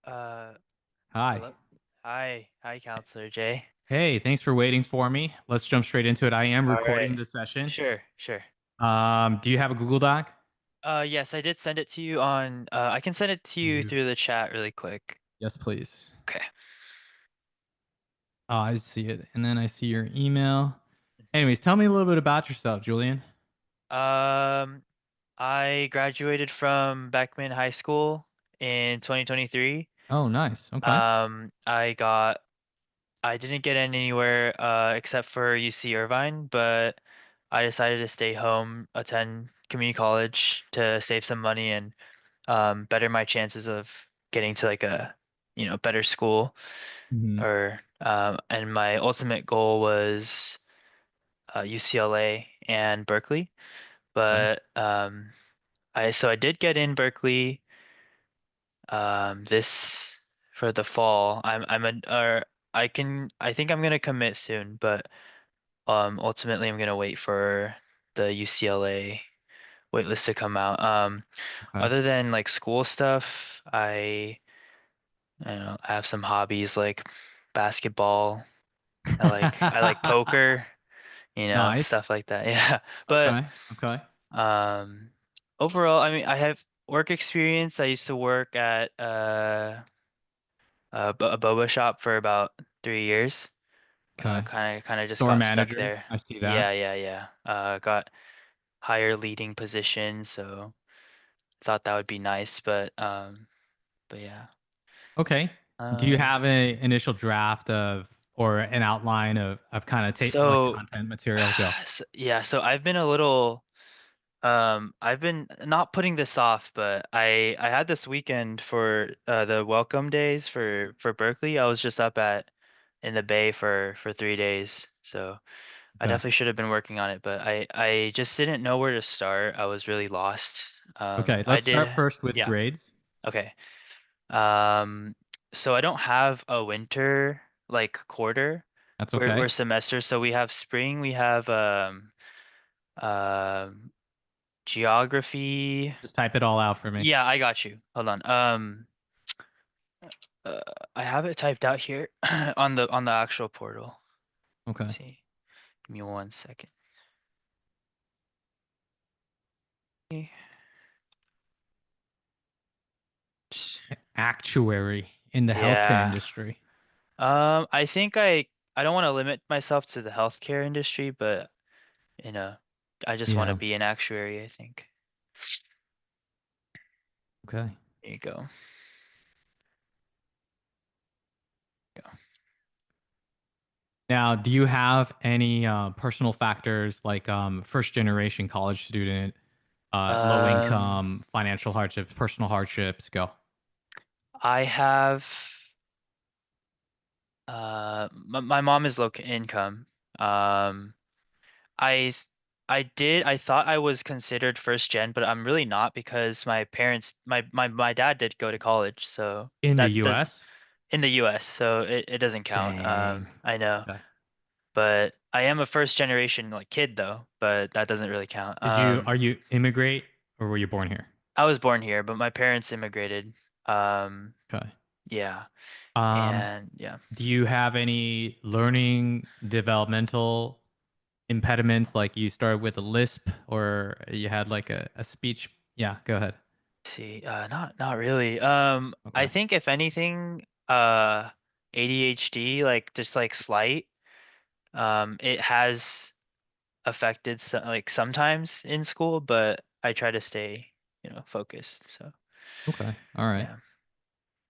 Uh, Hi. Hello. Hi, Counselor Jay. Hey, thanks for waiting for me. Let's jump straight into it. I am All right. recording the session. Sure. Do you have a Google Doc? Yes, I did send it to you on. I can send it to you through the chat really quick. Yes, please. Okay. Oh, I see it. And then I see your email. Anyways, tell me a little bit about yourself, Julian. Um, I graduated from Beckman High School in 2023. Oh, nice. Okay. Um, I got. I didn't get in anywhere except for UC Irvine, but I decided to stay home, attend community college to save some money and better my chances of getting to like a better school hmm or and my ultimate goal was UCLA and Berkeley, Okay. but I did get in Berkeley this for the fall. I'm a or I think I'm gonna commit soon, but ultimately I'm gonna wait for the UCLA waitlist to come out. Okay. Other than like school stuff, I don't know, I have some hobbies like basketball. I like poker, Nice. stuff like that. Yeah. But Okay. Okay. um overall, I mean, I have work experience. I used to work at a boba shop for about 3 years. Okay. Kind of just Store got stuck manager. there. I see that. Yeah. Got higher leading position, so thought that would be nice, but yeah. Okay. Do you Um have an initial draft of or an outline of kind of tape like so content material? Go. yeah, so I've been not putting this off, but I had this weekend for the welcome days for Berkeley. I was just up at in the Bay for 3 days. So I Okay. definitely should have been working on it, but I just didn't know where to start. I was really lost. Okay. I Let's start did, first with yeah. grades. Okay. Um, so I don't have a winter like quarter That's or okay. semester. So we have spring, we have um geography. Just type it all out for me. Yeah, I got you. Hold on. Uh, I have it typed out here on the actual portal. Okay. See, give me 1 second. Actuary in the healthcare Yeah. industry. I think I don't want to limit myself to the healthcare industry, but you know, I just want to Yeah. be an actuary, I think. Okay. There you go. Now, do you have any personal factors like first generation college student, low Um, income, financial hardships, personal hardships? Go. I have my mom is low income. Um, I I thought I was considered first gen, but I'm really not because my parents my dad did go to college, so In the that does US? in the US, so it doesn't count. Dang. I know, Okay. but I am a first generation like kid though, but that doesn't really count. Are you immigrate or were you born here? I was born here, but my parents immigrated. Um, Okay. yeah, Um, and yeah. do you have any learning developmental impediments like you started with a lisp or you had like a speech? Yeah, go ahead. See, not really. I Okay. think if anything, ADHD, like just like slight, it has affected like sometimes in school, but I try to stay, focused. So Okay. All right. yeah.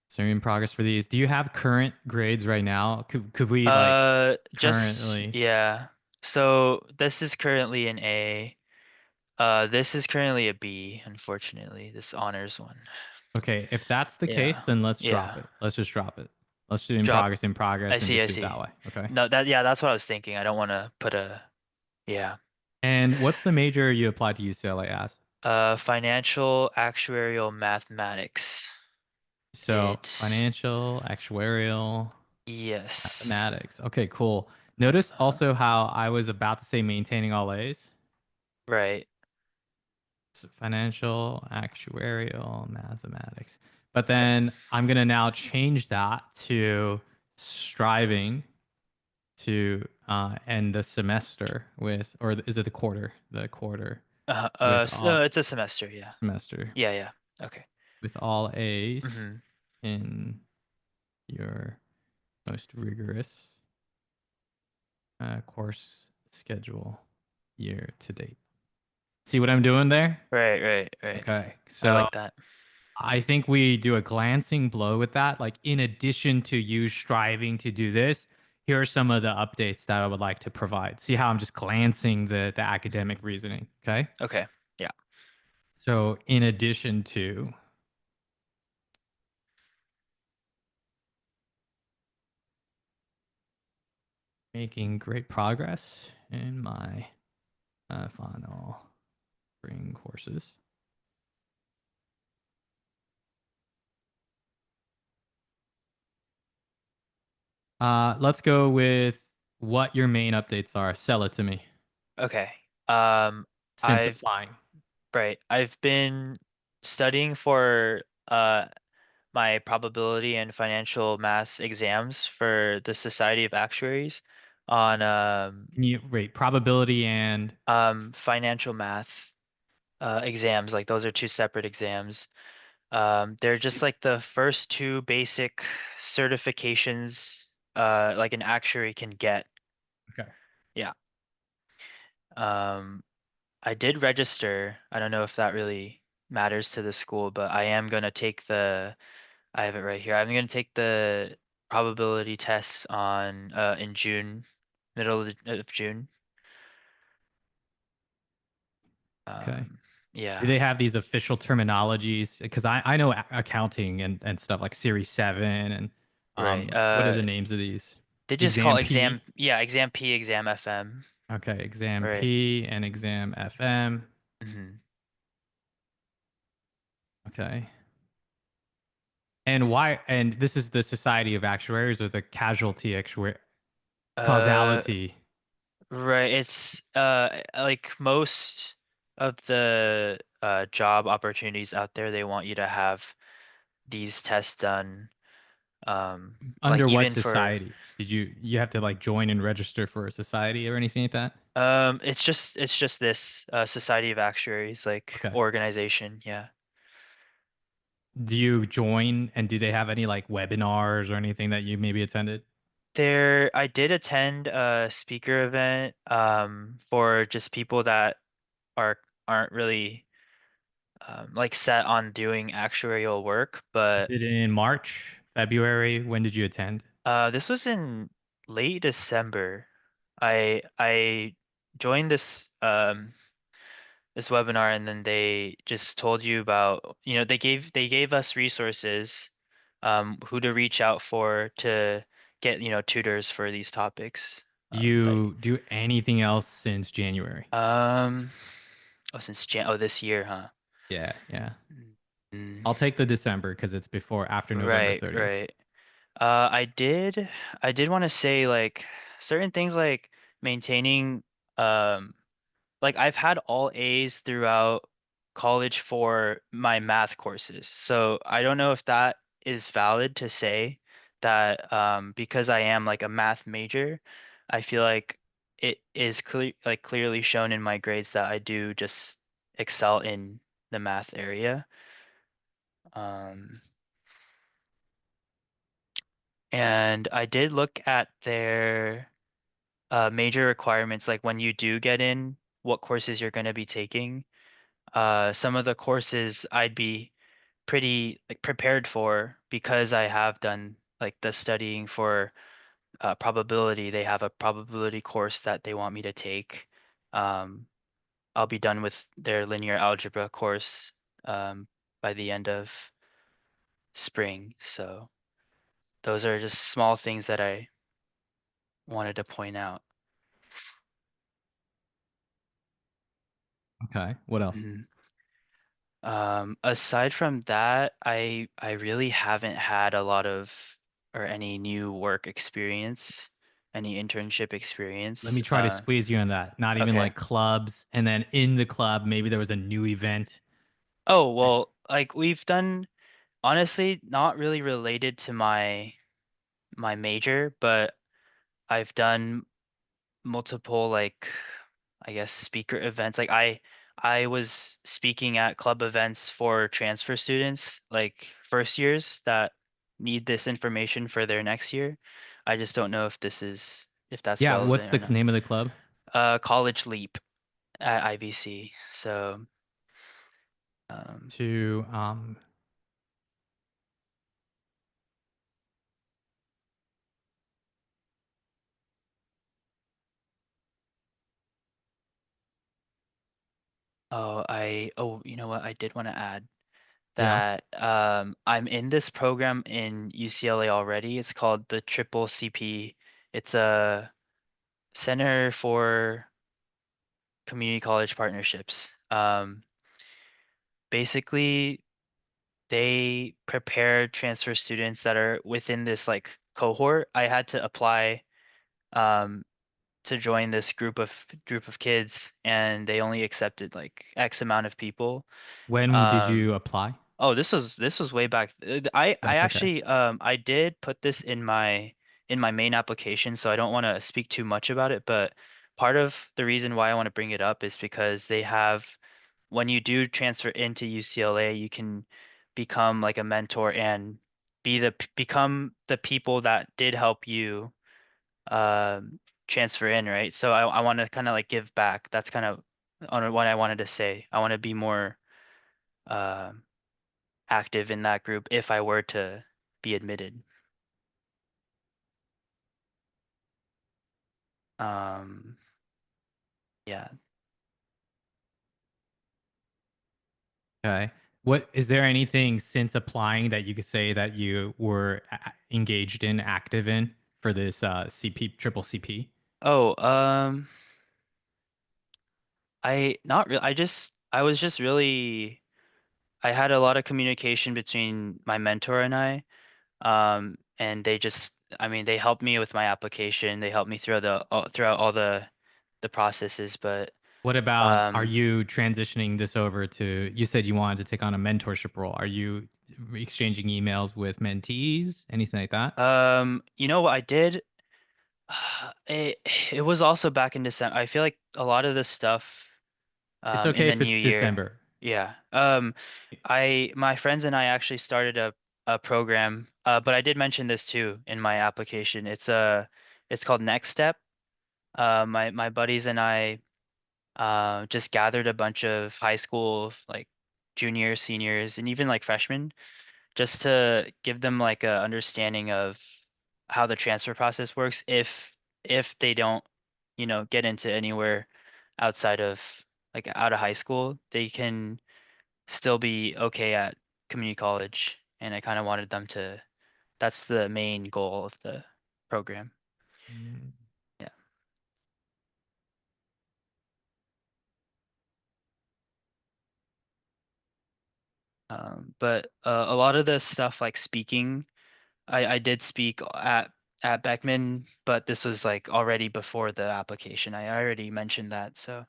So you're in progress for these. Do you have current grades right now? Could we like Just currently? yeah. So this is currently an A. This is currently a B, unfortunately, this honors one. Okay, if that's the case, Yeah. then let's drop Yeah. it. Let's just drop it. Let's do Drop. in I progress and see, just I do it see. that way. Okay. No, yeah, that's what I was thinking. I don't want to put a yeah. And what's the major you applied to UCLA as? Financial actuarial mathematics. So It financial, actuarial, yes. mathematics. Okay, cool. Notice Uh, also how I was about to say maintaining all A's. right. Financial, actuarial, mathematics. But Okay. then I'm gonna now change that to striving to end the semester with, or is it the quarter? The quarter with all It's a semester, yeah. semester Yeah, yeah. Okay. with all A's Mhm. in your most rigorous course schedule year to date. See what I'm doing there? Right, right, right. Okay, I so like that. I think we do a glancing blow with that. Like, in addition to you striving to do this, here are some of the updates that I would like to provide. See how I'm just glancing the Mhm. academic reasoning. Okay. Okay. Yeah. So, in addition to making great progress in my final spring courses, let's go with what your main updates are. Sell it to me. Okay. Um, I've Simplifying. right. I've been studying for my probability and financial math exams for the Society of Actuaries on Can you rate probability and financial math exams. Like those are two separate exams. They're just like the first two basic certifications like an actuary can get. okay. Yeah. Um, I did register. I don't know if that really matters to the school, but I am gonna take I have it right here. I'm gonna take the probability tests on in June, middle of June. Okay. Um, Do yeah, they have these official terminologies? Because I know accounting and stuff like Series 7 and right. what are the names of these? They just call Exam exam, P. yeah, exam P, exam FM. Okay, Exam Right. P and Exam FM. hmm Okay. And why? And this is the Society of Actuaries or the Casualty Actuary Uh, Causality. right. It's like most of the job opportunities out there, they want you to have these tests done. Like Under what even for society? Did you have to like join and register for a society or anything like that? it's just this Society of Actuaries like Okay. organization. Yeah. Do you join and do they have any like webinars or anything that you maybe attended? I did attend a speaker event for just people that are aren't really like set on doing actuarial work, Was but it in March, February? When did you attend? this was in late December. I joined this webinar and then they just told you about, they gave us resources who to reach out for to get, tutors for these topics. Do Like you do anything else since January? um this year, huh? Yeah, yeah. Mm, I'll take the December because it's before after November right, 30th. right. I did want to say like certain things like maintaining um like I've had all A's throughout college for my math courses. So I don't know if that is valid to say that because I am like a math major, I feel like it is clearly shown in my grades that I do just excel in the math area. Um and I did look at their major requirements, like when you do get in, what courses you're going to be taking. Some of the courses I'd be pretty like prepared for because I have done like the studying for probability. They have a probability course that they want me to take. Um, I'll be done with their linear algebra course by the end of spring. So those are just small things that I wanted to point out. Okay. What else? Mhm. Aside from that, I really haven't had a lot of or any new work experience. any internship Let experience. me try to squeeze you in that. Not even Okay. like clubs, and then in the club, maybe there was a new event. Oh, well, like we've done honestly not really related to my major, but I've done multiple like I guess speaker events. Like I was speaking at club events for transfer students, like first years that need this information for their next year. I just don't know if that's Yeah, what's relevant or the not. name of the club? College Leap at IBC. So um To you know what? I did want to add yeah. that I'm in this program in UCLA already. It's called the Triple CP. It's a Center for Community College Partnerships. Basically, they prepare transfer students that are within this like cohort. I had to apply um, to join this group of kids, and they only accepted like X amount of people. When did Um, you apply? Oh, this was way back. I That's okay. actually I did put this in my main application, so I don't want to speak too much about it, but part of the reason why I want to bring it up is because they have when you do transfer into UCLA, you can become like a mentor and become the people that did help you transfer in, right? So I want to kind of like give back. That's kind of on what I wanted to say. I want to be more um active in that group if I were to be admitted. Um, yeah. Okay. What is there anything since applying that you could say that you were engaged in, active in for this CP triple CP? Oh, I not really. I was just really. I had a lot of communication between my mentor and I. And they just. I mean, they helped me with my application. They helped me throughout all the processes. But What about, are um, you transitioning this over to, you said you wanted to take on a mentorship role. Are you exchanging emails with mentees, anything like that? you know what I did? It it was also back in December. I feel like a lot of this stuff It's in okay the if new it's year. December. Yeah. My friends and I actually started a program, but I did mention this too in my application. It's called Next Step. My buddies and I just gathered a bunch of high school like juniors, seniors, and even like freshmen just to give them like a understanding of how the transfer process works if they don't, get into anywhere outside of like out of high school, they can still be okay at community college. And I kind of wanted them to, that's the main goal of the program. Mm. Yeah. But a lot of the stuff like speaking, I did speak at Beckman, but this was like already before the application. I already mentioned that. So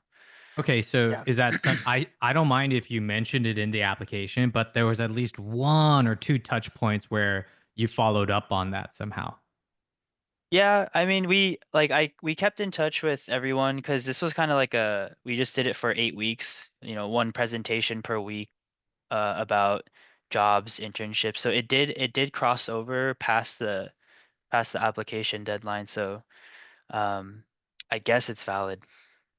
Okay, so yeah. is that some, I don't mind if you mentioned it in the application, but there was at least one or two touch points where you followed up on that somehow. Yeah, I mean we kept in touch with everyone because this was kind of like we just did it for 8 weeks, one presentation per week about jobs, internships. So it did cross over past the application deadline. So um I guess it's valid.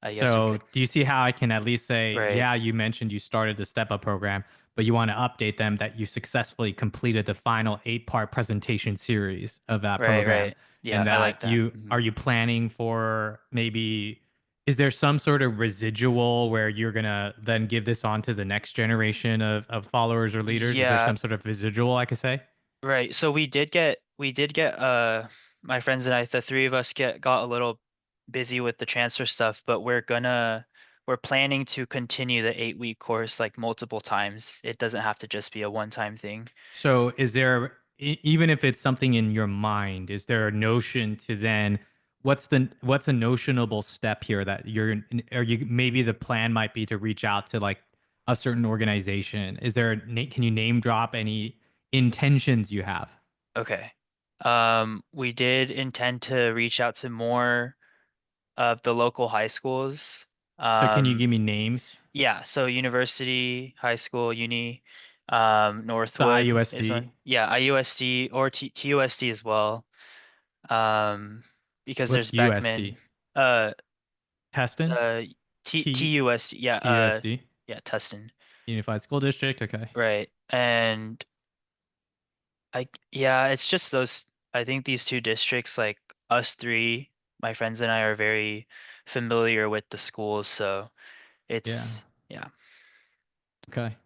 I guess we So, could. do you see how I can at least say, Right. yeah, you mentioned you started the step up program, but you want to update them that you successfully completed the final 8-part presentation series of that Right, program, right. Yeah, and I like that that. you are you planning for maybe, is there some sort of residual where you're gonna then give this on to the next generation of followers or leaders? Is there Yeah, some sort of residual I could say? right. So we did get my friends and I, the three of us got a little busy with the transfer stuff, but we're planning to continue the 8 week course like multiple times. It doesn't have to just be a one-time thing. So, is there, even if it's something in your mind, is there a notion to then what's a notionable step here that you're or you maybe the plan might be to reach out to like a certain organization. Is there can you name drop any intentions you have? Okay. We did intend to reach out to more of the local high schools. So can you Um, give me names? yeah, so university, high school, uni, The Northwood is IUSD. one. Yeah, IUSD or TUSD as well. Um, because What's there's Beckman. USD? Uh, Teston? uh, T TUSD. Yeah. TUSD? Yeah, Tustin. Unified School District. Okay. Right. And yeah, it's just those. I think these two districts, like us three, my friends and I are very familiar with the schools, so Yeah. yeah. Okay.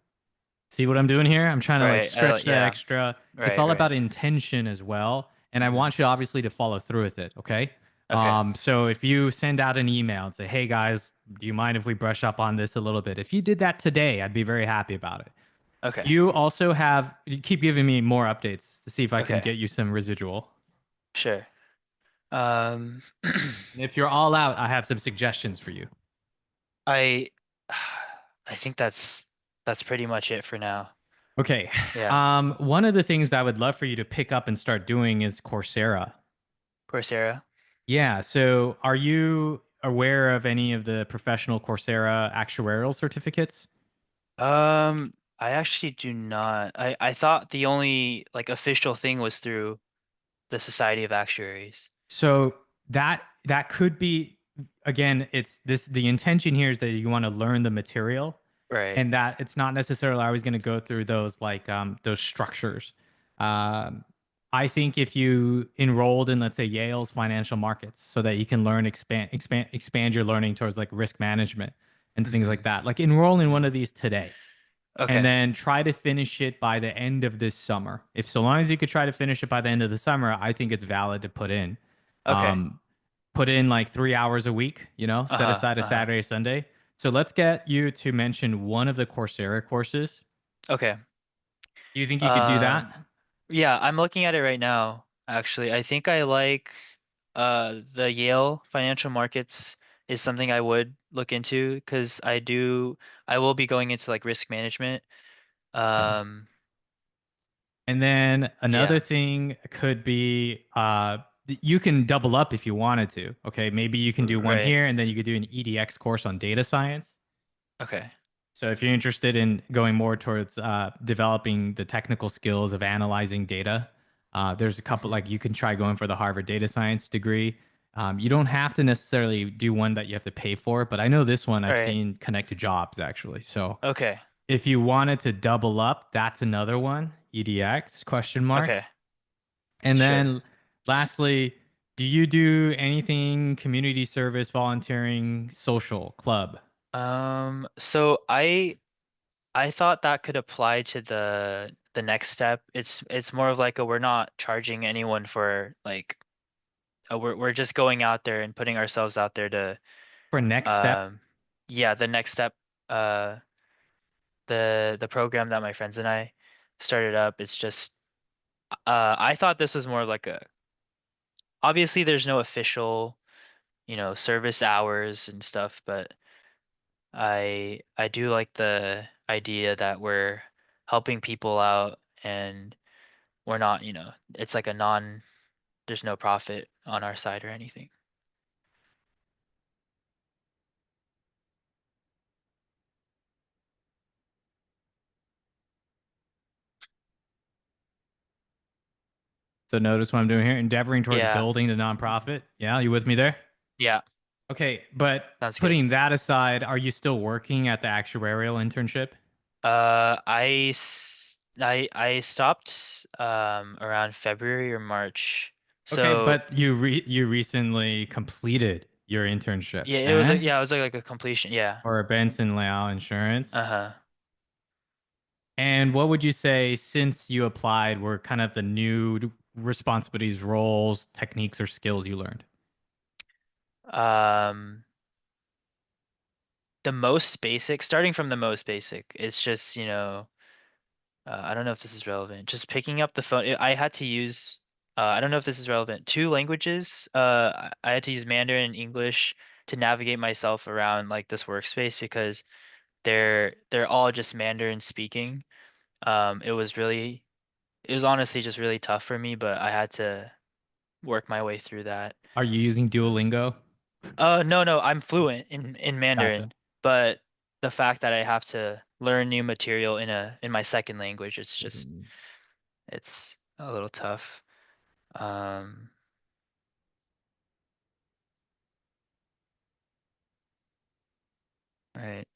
See what I'm doing here? I'm trying to like Right. stretch that Yeah. extra. It's Right. all Right. about intention as well. And I Hmm. want you obviously to follow through with it. Okay. Okay. So if you send out an email and say, hey guys, do you mind if we brush up on this a little bit? If you did that today, I'd be very happy about it. Okay. You also have, you keep giving me more updates to see if I can Okay. get you some residual. Sure. Um, And if you're all out, I have some suggestions for you. I I think that's pretty much it for now. Okay. Yeah. One of the things I would love for you to pick up and start doing is Coursera. Coursera. Yeah. So are you aware of any of the professional Coursera actuarial certificates? I actually do not. I thought the only like official thing was through the Society of Actuaries. So that could be again, it's this the intention here is that you want to learn the material Right. and that it's not necessarily always going to go through those like those structures. Um, I think if you enrolled in, let's say, Yale's financial markets, so that you can learn, expand your learning towards like risk management and things like Hmm. that. Like enroll in one Hmm. of these today, and Okay. then try to finish it by the end of this summer. If so long as you could try to finish it by the end of the summer, I think it's valid to put in. Okay. Um, put in like 3 hours a week, set Uh-huh. aside a Uh-huh. Saturday, Sunday. So let's get you to mention one of the Coursera courses. Okay. Do you think you could do that? Um, yeah, I'm looking at it right now, actually. I think I like the Yale financial markets is something I would look into because I will be going into like risk management. Okay. Um, And then another yeah. thing could be you can double up if you wanted to. Okay, maybe you can do one Right. here and then you could do an EDX course on data science. Okay. So if you're interested in going more towards developing the technical skills of analyzing data, there's a couple Hmm. like you can try going for the Harvard data science degree. You don't have to necessarily do one that you have to pay for, but I know this one I've Right. seen connect to jobs actually. So Okay. if you wanted to double up, that's another one, EDX question mark. Okay. And Sure. then lastly, do you do anything community service, volunteering, social, club? So I thought that could apply to the next step. It's more of like a we're not charging anyone for like we're just going out there and putting ourselves out there to For next step, um yeah, the next step uh the program that my friends and I started up, it's just I thought this was more like a obviously there's no official, service hours and stuff, but I do like the idea that we're helping people out and we're not, it's like a there's no profit on our side or anything. so notice what I'm doing here, endeavoring towards Yeah. building the nonprofit. Yeah, you with me there? Yeah. Okay, but Sounds good. putting that aside, are you still working at the actuarial internship? I stopped around February or March. Okay, So but you recently completed your internship, yeah, eh? it was like a completion. Yeah. Or Benson Lao Insurance. Uh-huh. And what would you say since you applied were kind of the new responsibilities, roles, techniques, or skills you learned? Um, the most basic, starting from the most basic, it's just, I don't know if this is relevant. Just picking up the phone. I had to use. I don't know if this is relevant. Two languages. I had to use Mandarin and English to navigate myself around like this workspace because they're all just Mandarin speaking. It was honestly just really tough for me, but I had to work my way through that. Are you using Duolingo? No, I'm fluent in Gotcha. Mandarin, but the fact that I have to learn new material in my second language, Mhm. it's a little tough. Um, right.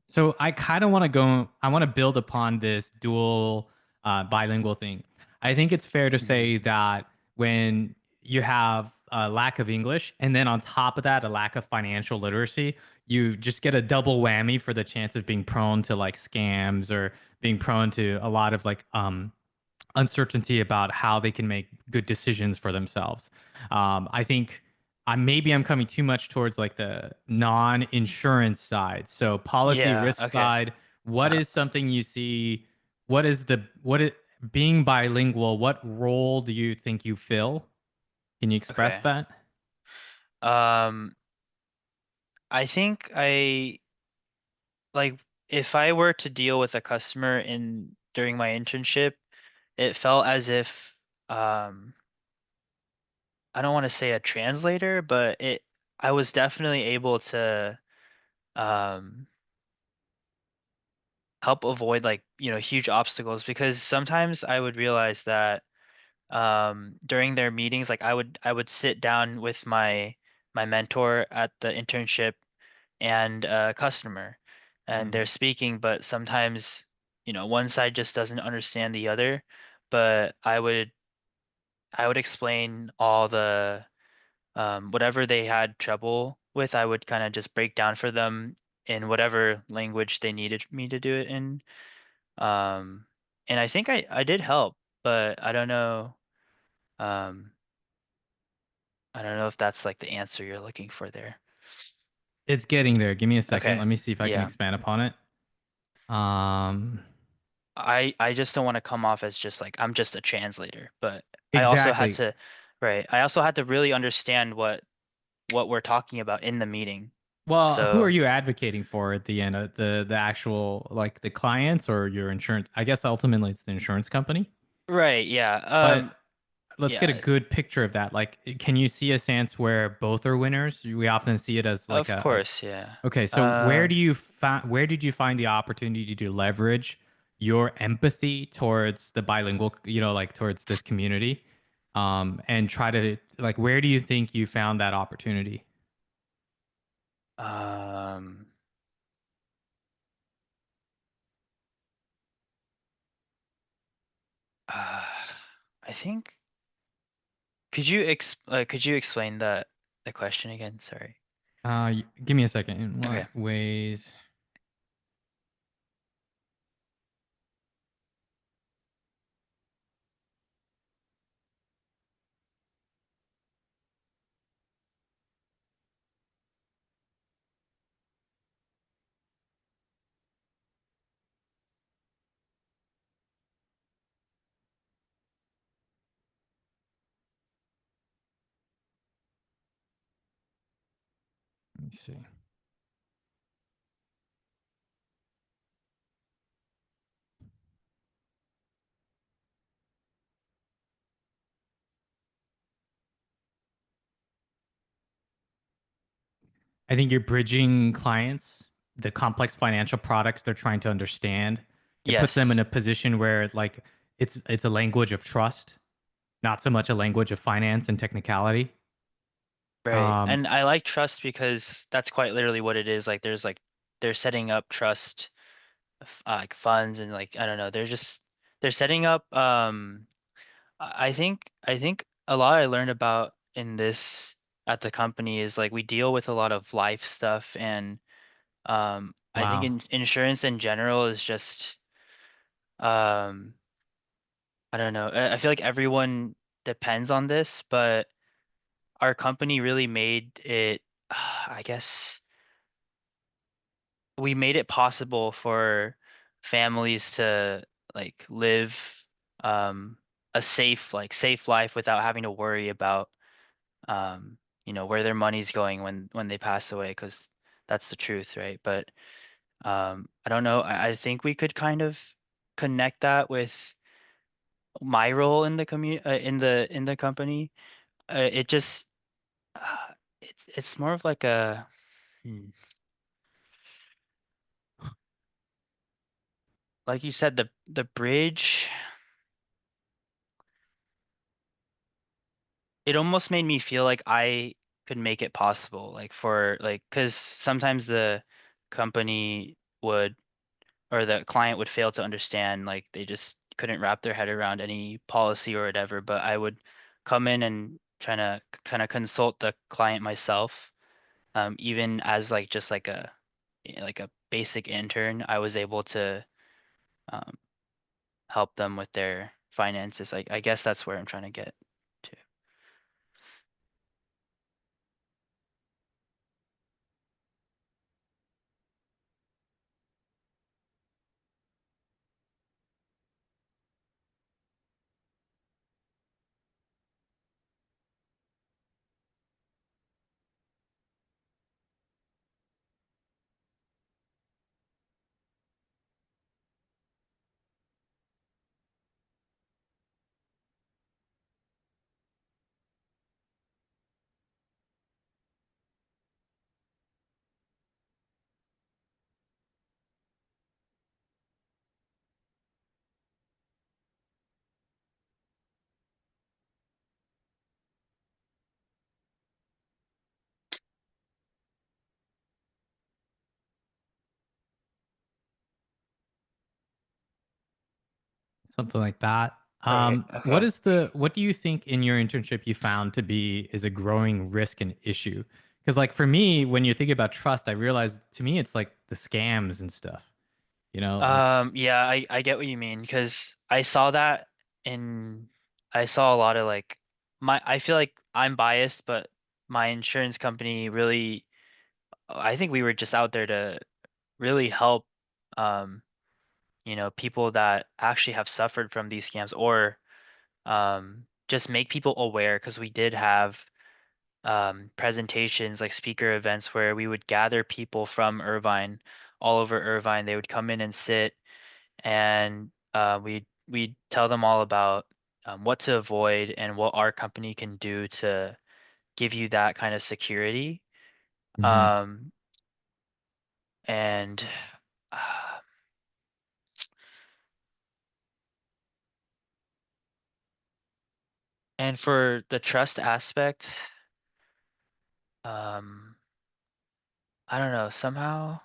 So I kind of want to go, I want to build upon this dual bilingual thing. I think it's fair to Mhm. say that when you have a lack of English and then on top of that, a lack of financial literacy, you just get a double whammy for the chance of being prone to like scams or being prone to a lot of like uncertainty about how they can make good decisions for themselves. I think maybe I'm coming too much towards like the non-insurance side. So policy Yeah, risk okay. side, what Uh, is something you see? What is the what it being bilingual? What role do you think you fill? Can you express okay. that? Um, I think I like if I were to deal with a customer in during my internship, it felt as if I don't want to say a translator, but it I was definitely able to um help avoid like, huge obstacles because sometimes I would realize that during their meetings like I would sit down with my mentor at the internship and a customer and they're Mm. speaking, but sometimes one side just doesn't understand the other, but I would explain all the whatever they had trouble with. I would kind of just break down for them in whatever language they needed me to do it in. um and I think I did help, but um I don't know if that's like the answer you're looking for there. It's getting there. Give me a second. Okay. Let me see if I can Yeah. expand upon it. Um, I just don't want to come off as just like I'm just a translator, but I also had exactly. to, right. I also had to really understand what we're talking about in the meeting. Well, who are So, you advocating for at the end? The actual like the clients or your insurance? I guess ultimately it's the insurance company. right, yeah. But let's get a Yeah, good picture of that. Like, can you see a sense where both are winners? We often see it as like of course, yeah. okay. So Um where did you find the opportunity to leverage your empathy towards the bilingual, like towards this community, and try to like where do you think you found that opportunity? um uh, I think could you explain the question again? Sorry. Give me a second. In Okay. what ways? Let me see. I think you're bridging clients, the complex financial products they're trying to understand. It puts them in Yes. a position where like it's a language of trust, not so much a language of finance and technicality. Right. Um, And I like trust because that's quite literally what it is. Like there's like they're setting up trust like funds and like I don't know, they're setting up I think a lot I learned about in this at the company is like we deal with a lot of life stuff, and I think Wow. insurance in general is just um I don't know. I feel like everyone depends on this, but our company really made it I guess we made it possible for families to like live um a safe life without having to worry about where their money's going when they pass away, because that's the truth, right? But I don't know. I think we could kind of connect that with my role in the in the company. It just it's more of like a like you said, the bridge. It almost made me feel like I could make it possible, like for like because sometimes the company would or the client would fail to understand, like they just couldn't wrap their head around any policy or whatever, but I would come in and try to kind of consult the client myself. Even as like just like a basic intern, I was able to um, help them with their finances. I guess that's where I'm trying to get to. Something like that. Right. Okay. What do you think in your internship you found to be is a growing risk and issue? Because like for me, when you're thinking about trust, I realize to me it's like the scams and stuff. You know, like Yeah, I get what you mean, because in I saw a lot of like I feel like I'm biased, but my insurance company really, I think we were just out there to really help um people that actually have suffered from these scams, or just make people aware, because we did have presentations, like speaker events, where we would gather people from Irvine, all over Irvine. They would come in and sit, and we tell them all about what to avoid and what our company can do to give you that kind of security. mhm. Um, and uh, and for the trust aspect, um, I don't know, somehow.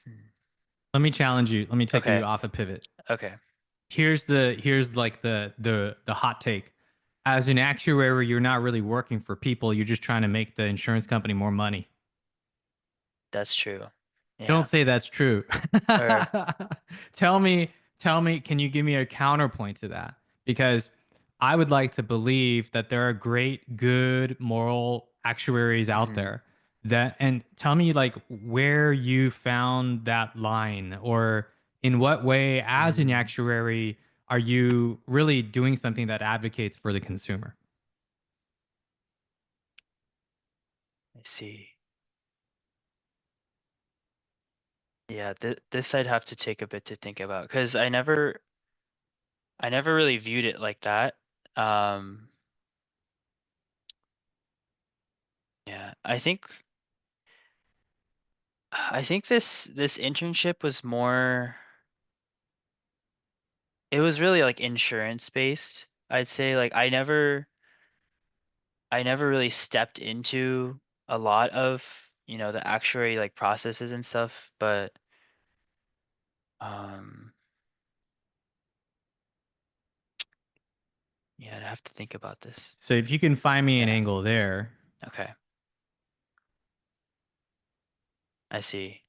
Hmm. Let me challenge you. Let me take you Okay, off a pivot. okay, Here's like the hot take. As an actuary, you're not really working for people. You're just trying to make the insurance company more money. that's true. Don't Yeah. say that's true. Or tell me, tell me, can you give me a counterpoint to that? Because I would like to believe that there are great, good, moral actuaries out mhm, there that, and tell me like where you found that line or in what way, as an mm, actuary, are you really doing something that advocates for the consumer? I see. Yeah, this I'd have to take a bit to think about, because I never really viewed it like that. Um, yeah, I think this internship was more, it was really like insurance based. I'd say like I never really stepped into a lot of, the actuary like processes and stuff, but um Yeah, I'd have to think about this. So if you can find me an Yeah. angle there, Okay. I see.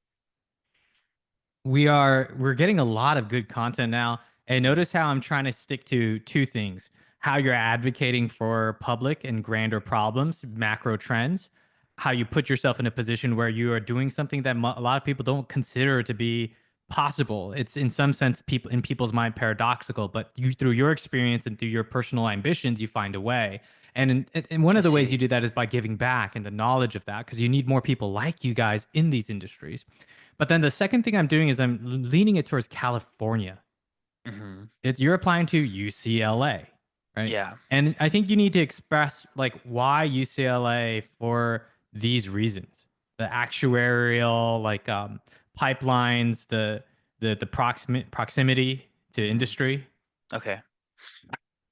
we're getting a lot of good content now. And notice how I'm trying to stick to two things: how you're advocating for public and grander problems, macro trends, how you put yourself in a position where you are doing something that a lot of people don't consider to be possible. It's in some sense people in people's mind paradoxical, but you through your experience and through your personal ambitions, you find a way. And one I of the ways you see. do that is by giving back and the knowledge of that, because you need more people like you guys in these industries. But then the second thing I'm doing is I'm leaning it towards California. Mhm. It's you're applying to UCLA, right? Yeah. And I think you need to express like why UCLA for these reasons. The actuarial pipelines, the proximity to Mhm. industry, Okay.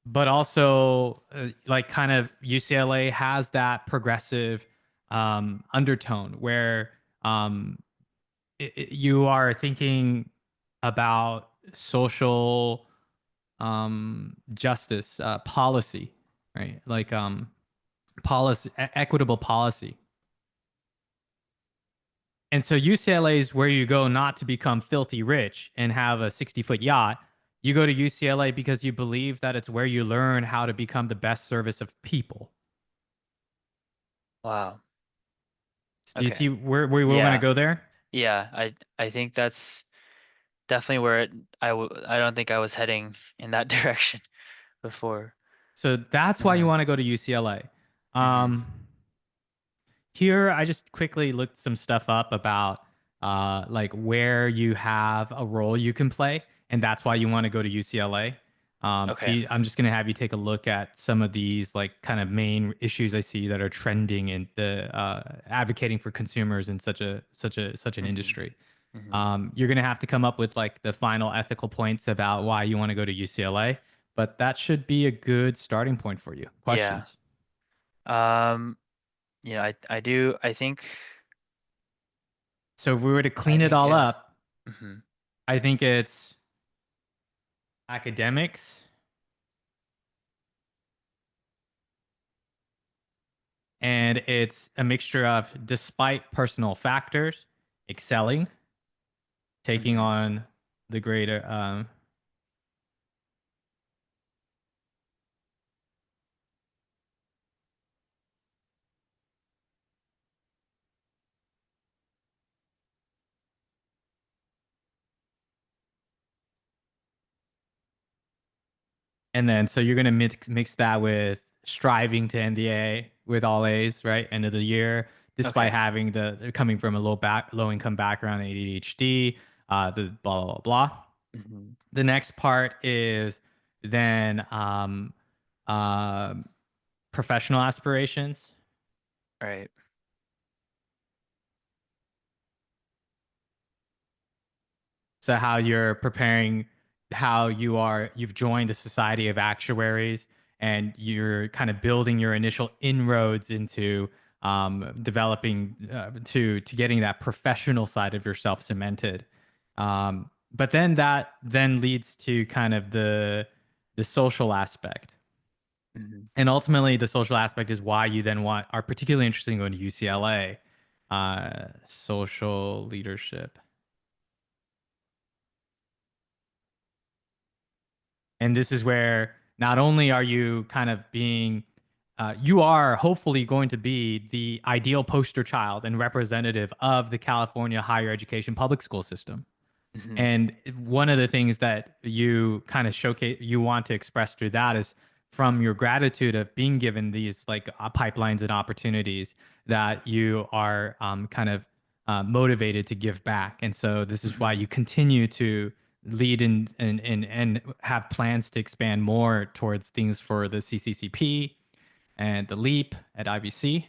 but also like kind of UCLA has that progressive undertone where um, you are thinking about social justice policy, right? Like policy, equitable policy. And so UCLA is where you go not to become filthy rich and have a 60-foot yacht. You go to UCLA because you believe that it's where you learn how to become the best service of people. Wow. Do you Okay. see where we want to Yeah. go there? Yeah. I think that's definitely where I don't think I was heading in that direction before. So that's why you Mhm. want to go to UCLA. Mhm. Um, Here, I just quickly looked some stuff up about like where you have a role you can play, and that's why you want to go to UCLA. Okay. I'm just gonna have you take a look at some of these like kind of main issues I see that are trending in the advocating for consumers in such an Mhm. industry. Mhm. You're gonna have to come up with like the final ethical points about why you want to go to UCLA, but that should be a good starting point for you. Yeah. Questions? Um, I think So if we were to I clean it think all yeah. up, Mhm. I think it's academics, and it's a mixture of despite personal factors, excelling, taking Mhm. on the greater and then so you're gonna mix that with striving to end the A with all A's, right? End of the year, despite Okay. having the coming from a low income background, ADHD, the blah blah blah blah. Mhm. The next part is then uh, professional aspirations. Right. So how you're preparing, how you've joined the Society of Actuaries, and you're kind of building your initial inroads into developing to getting that professional side of yourself cemented. But then that then leads to kind of the social aspect. Mhm. And ultimately, the social aspect is why you then are particularly interested in going to UCLA, social leadership. And this is where not only are you kind of being, you are hopefully going to be the ideal poster child and representative of the California higher education public school system. Mhm. And one of the things that you kind of showcase, you want to express through that is from your gratitude of being given these like pipelines and opportunities that you are kind of motivated to give back. And so this is why Mhm. you continue to lead and have plans to expand more towards things for the CCCP and the LEAP at IBC.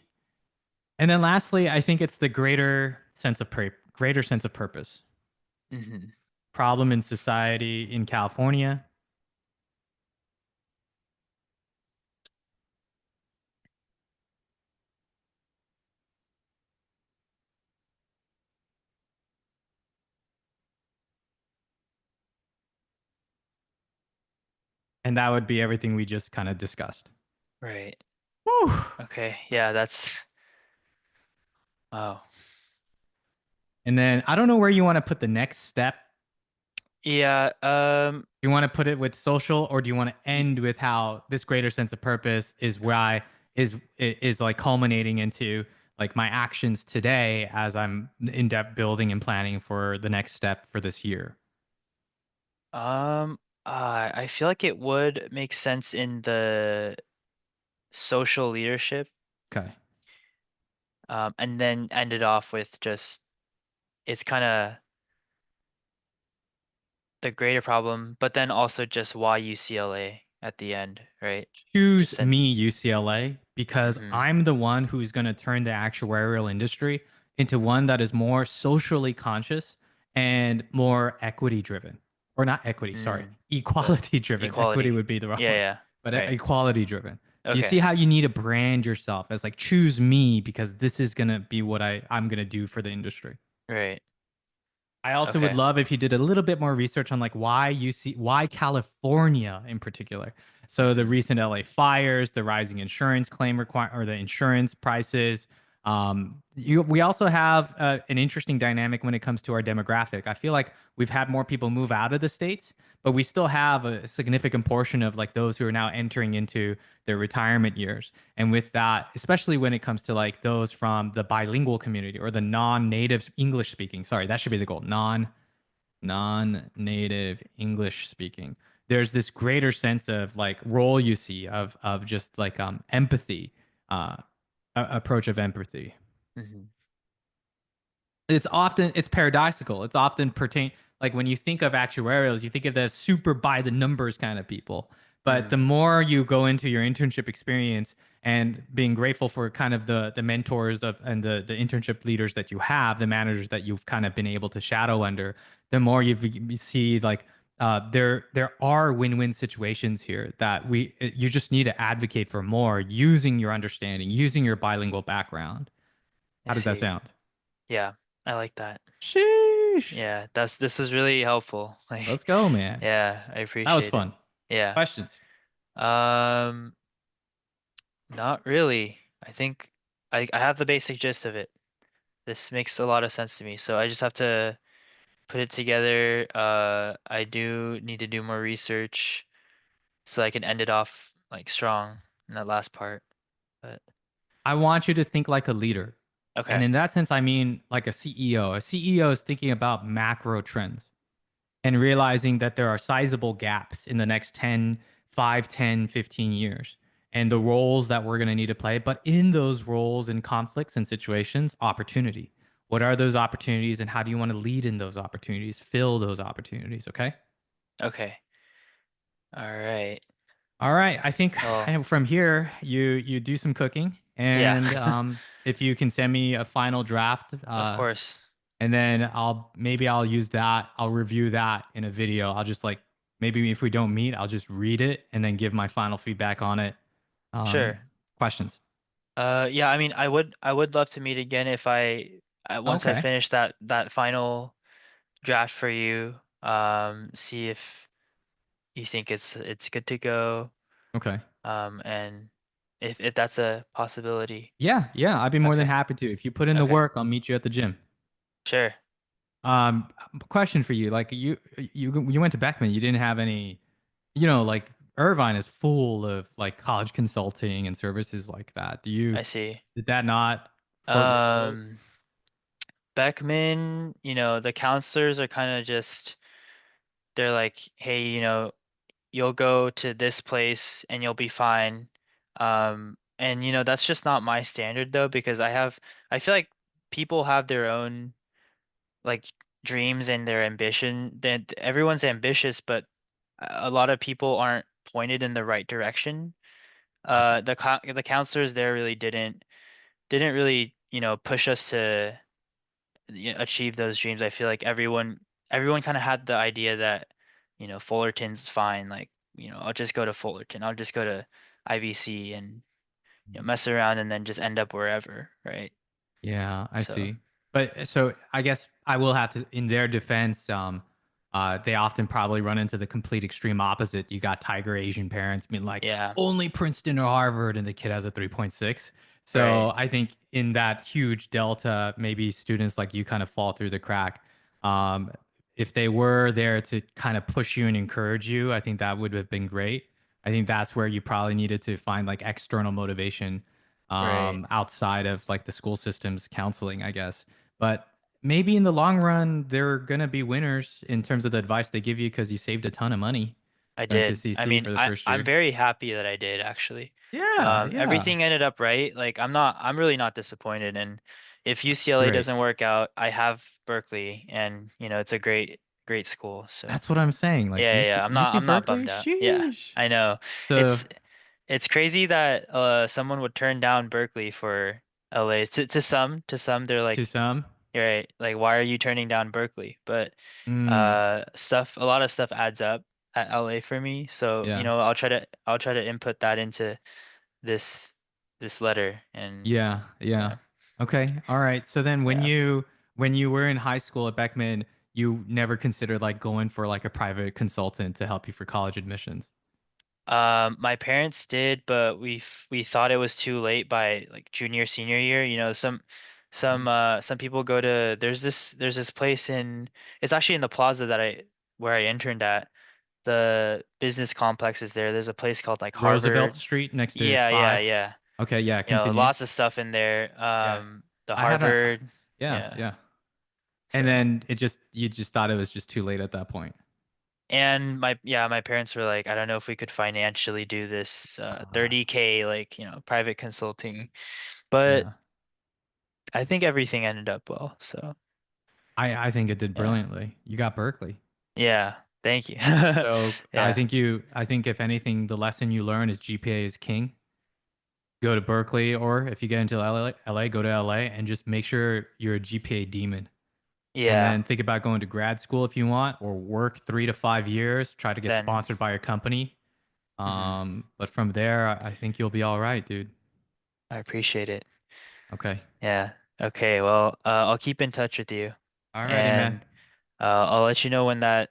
And then lastly, I think it's the greater sense of purpose Mhm. problem in society in California. And that would be everything we just kind of discussed. Right. Whew. Okay. Yeah, that's oh. And then I don't know where you want to put the next step. Yeah, Do you want to put it with social, or do you want to y- end with how this greater sense of purpose is why is like culminating into like my actions today as I'm in depth building and planning for the next step for this year? um I feel like it would make sense in the social leadership, Okay. and then end it off with just it's kind of the greater problem, but then also just why UCLA at the end, right? Choose Just an me, UCLA, because mhm. I'm the one who's going to turn the actuarial industry into one that is more socially conscious and more equity driven. Or not equity, sorry, Mm, but equality driven. Equity equality. would be the wrong Yeah, word, yeah. but Right. equality driven. You see Okay. how you need to brand yourself as like choose me because this is going to be what I'm going to do for the industry. Right. I also would Okay. love if you did a little bit more research on like why California in particular. So the Mhm. recent LA fires, the rising insurance claim require or the insurance prices. We also have an interesting dynamic when it comes to our demographic. I feel like we've had more people move out of the states, but we still have a significant portion of like those who are now entering into their retirement years. And with that, especially when it comes to like those from the bilingual community or the non-native English speaking, sorry, that should be the goal. Non-native English speaking. There's this greater sense of like role you see of just like empathy, uh, approach of empathy. Mhm. It's paradoxical. It's often pertain like when you think of actuarials, you think of the super by the numbers kind of people. But the Mm. more you go into your internship experience and being grateful for kind of the mentors of and the internship leaders that you have, the managers that you've kind of been able to shadow under, the more you see like there are win-win situations here that you just need to advocate for more using your understanding, using your bilingual background. I How does that see. sound? Yeah. I like that. Sheesh. Yeah, this is really helpful. Let's Like, go, man. yeah, I That was appreciate it. fun. Yeah. Questions? Um, Not really. I think I have the basic gist of it. This makes a lot of sense to me. So I just have to put it together. I do need to do more research so I can end it off like strong in that last part. But I want you to think like a leader. And okay. in that sense, I mean like a CEO. A CEO is thinking about macro trends and realizing that there are sizable gaps in the next 10, 5, 10, 15 years and the roles that we're going to need to play. But in those roles and conflicts and situations, opportunity. What are those opportunities and how do you want to lead in those opportunities, fill those opportunities? Okay. Okay. All right. All right. I think Well, from here you do some cooking, yeah. and if you can send me a final draft, Of course. and then I'll use that. I'll review that in a video. I'll just like maybe if we don't meet, I'll just read it and then give my final feedback on it. Sure. Questions? Yeah, I mean, I would love to meet again if once I Okay. finish that final draft for you, see if you think it's good to go, Okay. and if that's a possibility. Yeah. Yeah. I'd be more than Okay. happy to. If you put in the Okay. work, I'll meet you at the gym. Sure. Um, Question for you. Like you went to Beckman. You didn't have any, like Irvine is full of like college consulting and services like that. I see. Did that not float your boat? Um, Beckman, the counselors are kind of just they're like, hey, you'll go to this place and you'll be fine. And that's just not my standard though, because I feel like people have their own like dreams and their ambition. That everyone's ambitious, but a lot of people aren't pointed in the right direction. I see. The counselors there really didn't really, push us to achieve those dreams. I feel like everyone kind of had the idea that, Fullerton's fine. Like, I'll just go to Fullerton. I'll just go to IVC and mess around and then just end up wherever, right? Yeah, I So, see. But so I guess I will have to, in their defense, They often probably run into the complete extreme opposite. You got tiger Asian parents being like, Yeah. only Princeton or Harvard, and the kid has a 3.6. Right. So I think in that huge delta, maybe students like you kind of fall through the crack. Um, if they were there to kind of push you and encourage you, I think that would have been great. I think that's where you probably needed to find like external motivation Right. outside of like the school system's counseling, I guess. But maybe in the long run, they're gonna be winners in terms of the advice they give you because you saved a ton of money I going to did. I CC mean, for the first I'm year. very happy that I did actually. Yeah, yeah, Everything ended up right. Like I'm really not disappointed. And if UCLA great. doesn't work out, I have Berkeley, and it's a great school. So That's what I'm saying. Like yeah. UC I'm not Berkeley, bummed out. Yeah, sheesh. I know. So, It's it's crazy that someone would turn down Berkeley for LA. To some they're to like, some, you're right. Like, why are you turning down Berkeley? But mm, a lot of stuff adds up at LA for me. So, yeah, I'll try to input that into this this letter. And yeah, yeah. yeah. Okay, all right. So then, Yeah. when you were in high school at Beckman, you never considered like going for like a private consultant to help you for college admissions. My parents did, but we thought it was too late by like junior, senior year. Mhm. Some people go to there's this place in it's actually in the plaza that I where I interned at. The business complex is there. There's a place called like Roosevelt Harvard. Street next to Yeah, yeah, 5. yeah. Okay, yeah, continue. Lots of stuff in there. Yeah. The I had a Harvard. yeah, Yeah. yeah. And So, then you just thought it was just too late at that point. and my parents were like, I don't know if we could financially do this Uh, 30K like, private consulting. But yeah. I think everything ended up well. So, I think it did yeah. brilliantly. You got Berkeley. Yeah. Thank you. So Yeah. I think if anything, the lesson you learn is GPA is king. Go to Berkeley, or if you get into LA, go to LA and just make sure you're a GPA demon. And Yeah. then think about going to grad school if you want, or work 3 to 5 years, try to get Then. sponsored by a company. Mhm. But from there, I think you'll be all right, dude. I appreciate it. Okay. Yeah. Okay. Well, I'll keep in touch with you, Alrighty, man. and I'll let you know when that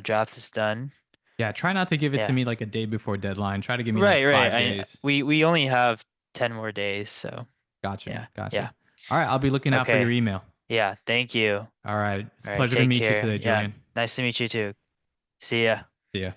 draft is done. Yeah, try not to give it to Yeah. me like a day before deadline. Try to give me like Right, right. 5 days. We only have 10 more days, so Gotcha. yeah. Gotcha. Yeah. All right, I'll be looking out for your Okay. email. Yeah, thank you. All right. It's a All right, pleasure to take meet you care. today, Yeah. Julian. Nice to meet you too. See ya. See ya.